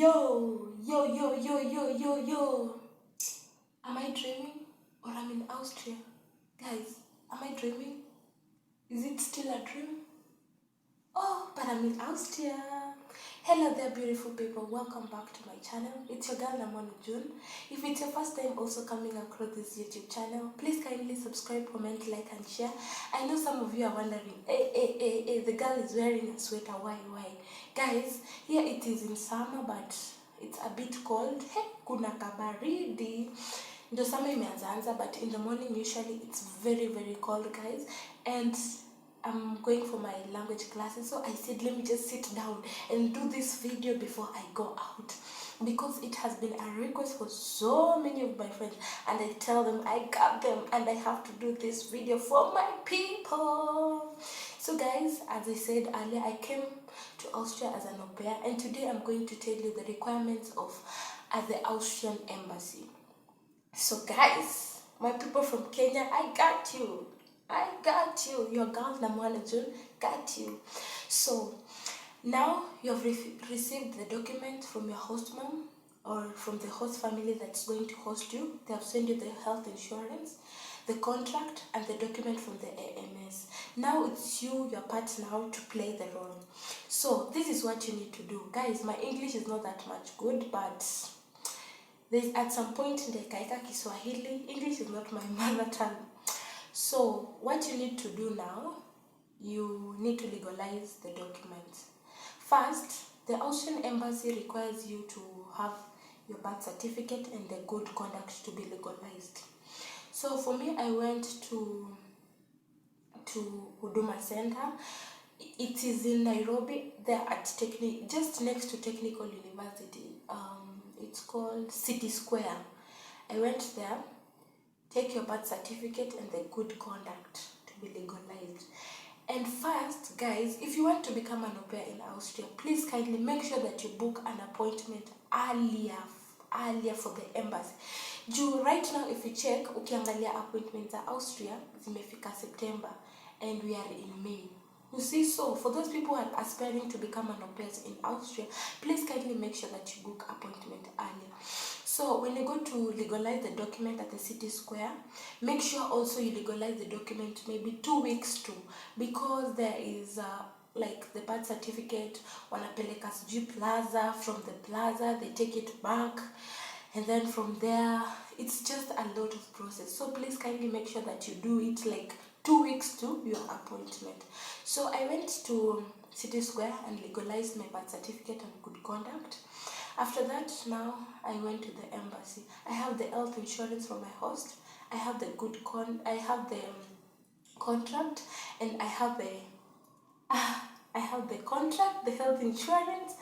Yo. Am I dreaming or I'm in Austria? Guys, am I dreaming? Is it still a dream? Oh, but I'm in Austria. Hello there, beautiful people. Welcome back to my channel. It's your girl, Namon June. If it's your first time also coming across this YouTube channel, please kindly subscribe, comment, like, and share. I know some of you are wondering, hey, the girl is wearing a sweater. Why? Guys, here it is in summer, but it's a bit cold. Hey, kuna kabaridi. Ndio summer imeanza, but in the morning usually it's very, very cold, guys. And I'm going for my language classes, so I said let me just sit down and do this video before I go out, because it has been a request for so many of my friends, and I tell them I got them and I have to do this video for my people. So guys, as I said earlier, I came to Austria as an au pair, and today I'm going to tell you the requirements of the Austrian embassy. So guys, my people from Kenya, I got you. Your girl Namwana June got you. So now you have received the document from your host mom or from the host family that's going to host you. They have sent you the health insurance, the contract, and the document from the AMS. Now it's your part now to play the role. So this is what you need to do. Guys, my English is not that much good, but there's at some point in the Kaika Kiswahili, English is not my mother tongue. So what you need to do now, you need to legalize the documents. First, the Austrian embassy requires you to have your birth certificate and the good conduct to be legalized. So for me, I went to Huduma Center. It is in Nairobi. They're at just next to Technical University. It's called City Square. I went there. Take your birth certificate and the good conduct to be legalized. And first, guys, if you want to become an au pair in Austria, please kindly make sure that you book an appointment earlier for the embassy. Right now, if you check, ukiangalia appointments in Austria, zimefika September, and we are in May. You see, so for those people who are aspiring to become an au pair in Austria, please kindly make sure that you book appointment earlier. So when you go to legalize the document at the City Square, make sure also you legalize the document maybe 2 weeks too, because there is like the birth certificate, wanapeleka sijui plaza, from the plaza they take it back, and then from there it's just a lot of process. So please kindly make sure that you do it like 2 weeks to your appointment. So I went to City Square and legalized my birth certificate and good conduct. After that, now I went to the embassy. I have the health insurance from my host. I have the contract, and I have the contract, the health insurance,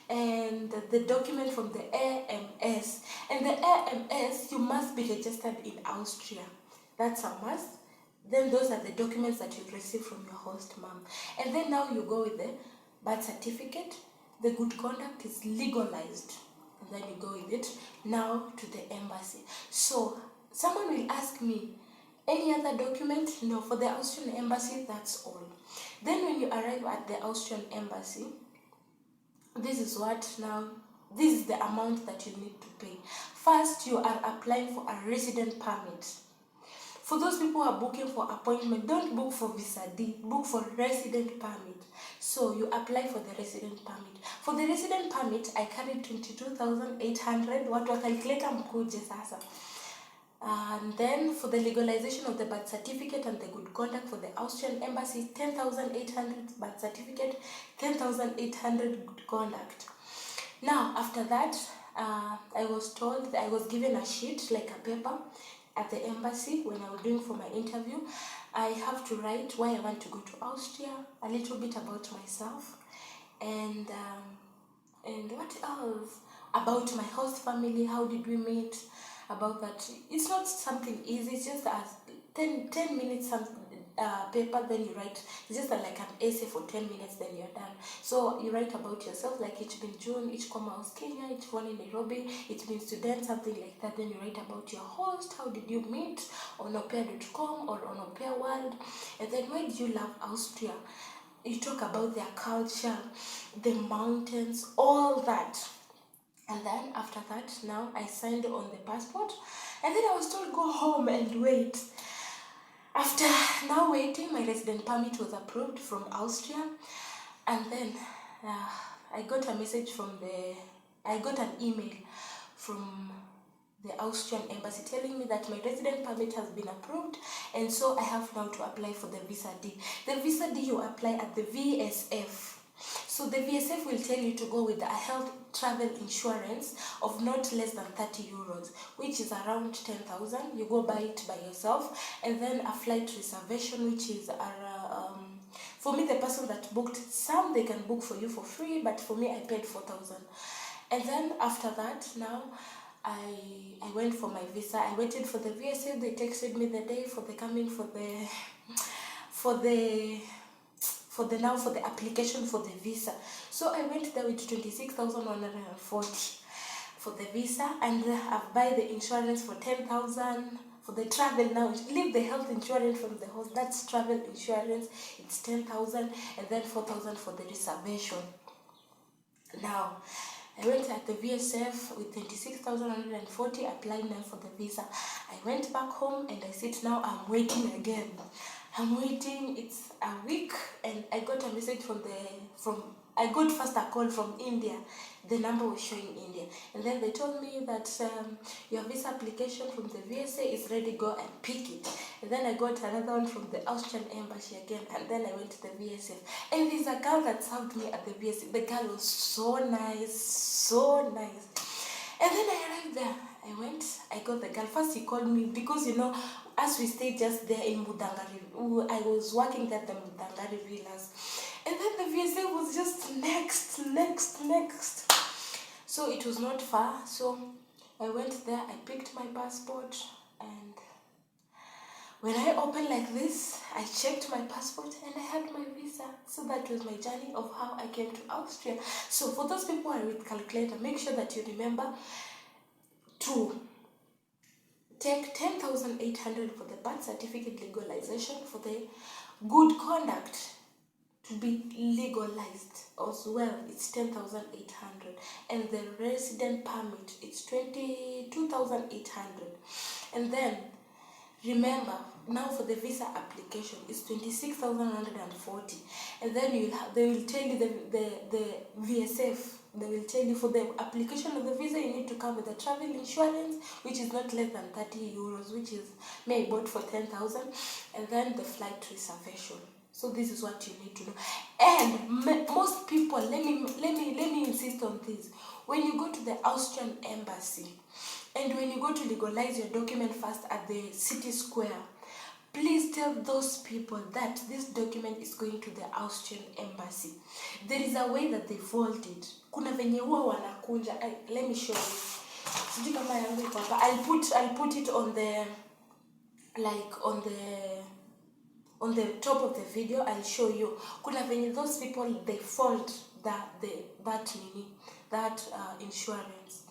and the document from the AMS. And the AMS, you must be registered in Austria. That's a must. Then those are the documents that you receive from your host mom. And then now you go with the birth certificate. The good conduct is legalized, and then you go with it now to the embassy. So someone will ask me, any other document? No, for the Austrian embassy, that's all. Then when you arrive at the Austrian embassy, this is the amount that you need to pay. First, you are applying for a resident permit. For those people who are booking for appointment, don't book for visa D, book for resident permit. So you apply for the resident permit. For the resident permit, I carried 22,800. Watu wakalkuleta mkuje sasa. And then for the legalization of the birth certificate and the good conduct for the Austrian embassy, 10,800 birth certificate, 10,800 good conduct. Now after that, I was given a sheet, like a paper, at the embassy when I was doing for my interview. I have to write why I want to go to Austria, a little bit about myself, and what else about my host family, how did we meet, about that. It's not something easy, it's just as 10 minutes paper, then you write. It's just like an essay for 10 minutes, then you're done. So you write about yourself, like it's been June, each comma was Kenya, each one in Nairobi, it's been student, something like that. Then you write about your host, how did you meet on aupair.com or on Aupair World, and then why do you love Austria? You talk about their culture, the mountains, all that. And then after that, now I signed on the passport, and then I was told go home and wait. After now waiting, my resident permit was approved from Austria, and then I got a message I got an email from the Austrian embassy telling me that my resident permit has been approved, and so I have now to apply for the visa D. The visa D you apply at the VSF. So the VSF will tell you to go with a health travel insurance of not less than 30 euros, which is around 10,000. You go buy it by yourself, and then a flight reservation, which is for me, the person that booked some, they can book for you for free, but for me, I paid 4,000. And then after that, now I went for my visa. I waited for the VSF. They texted me the day for the coming for the application for the visa. So I went there with 26,140 for the visa, and I've buy the insurance for 10,000 for the travel. Now leave the health insurance from the host, that's travel insurance, it's 10,000, and then 4,000 for the reservation. Now I went at the VSF with 26,140, applied now for the visa. I went back home and I sit now, I'm waiting again. I'm waiting, it's a week, and I got a message I got first a call from India. The number was showing India, and then they told me that your visa application from the VSA is ready, go and pick it. And then I got another one from the Austrian embassy again, and then I went to the VSF. And there's a girl that served me at the VSF. The girl was so nice, so nice. And then I arrived there. I got the girl. First he called me because, as we stayed just there in Mudangari, I was working at the Mudangari villas. And then the VSA was just next. So it was not far. So I went there, I picked my passport, and when I opened like this, I checked my passport and I had my visa. So that was my journey of how I came to Austria. So for those people who are with calculator, make sure that you remember to take 10,800 for the birth certificate legalization, for the good conduct to be legalized as well, it's 10,800, and the resident permit, it's 22,800. And then remember, now for the visa application, it's 26,140, and then they will tell you the VSF. They will tell you for the application of the visa, you need to come with a travel insurance, which is not less than 30 euros, which is I bought for 10,000, and then the flight reservation. So this is what you need to know. And most people, let me insist on this. When you go to the Austrian embassy, and when you go to legalize your document first at the city square, please tell those people that this document is going to the Austrian embassy. There is a way that they fold it. Kuna venye huwa wanakunja. Let me show you. Sijui kama yangu iko hapa. I'll put it on the top of the video. I'll show you. Kuna venye those people, they fold that insurance.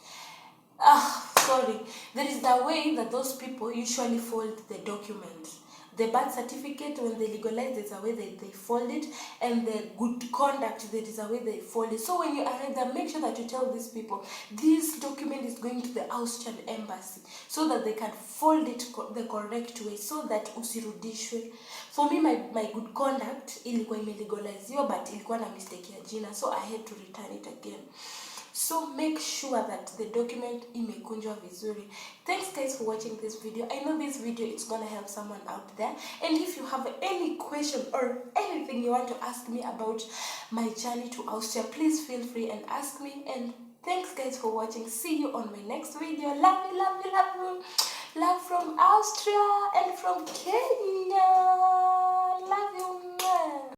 Sorry. There is the way that those people usually fold the document. The birth certificate, when they legalize, there's a way they fold it, and the good conduct, there is a way they fold it. So when you arrive there, make sure that you tell these people, this document is going to the Austrian embassy, so that they can fold it the correct way, so that usirudishwe. For me, my good conduct, ilikuwa imelegaliziwa, but ilikuwa na mistake ya jina, so I had to return it again. So make sure that the document imekunjwa vizuri. Thanks guys for watching this video. I know this video is gonna help someone out there. And if you have any question or anything you want to ask me about my journey to Austria, please feel free and ask me. And thanks guys for watching. See you on my next video. Love you, love you, love you. Love from Austria and from Kenya. Love you.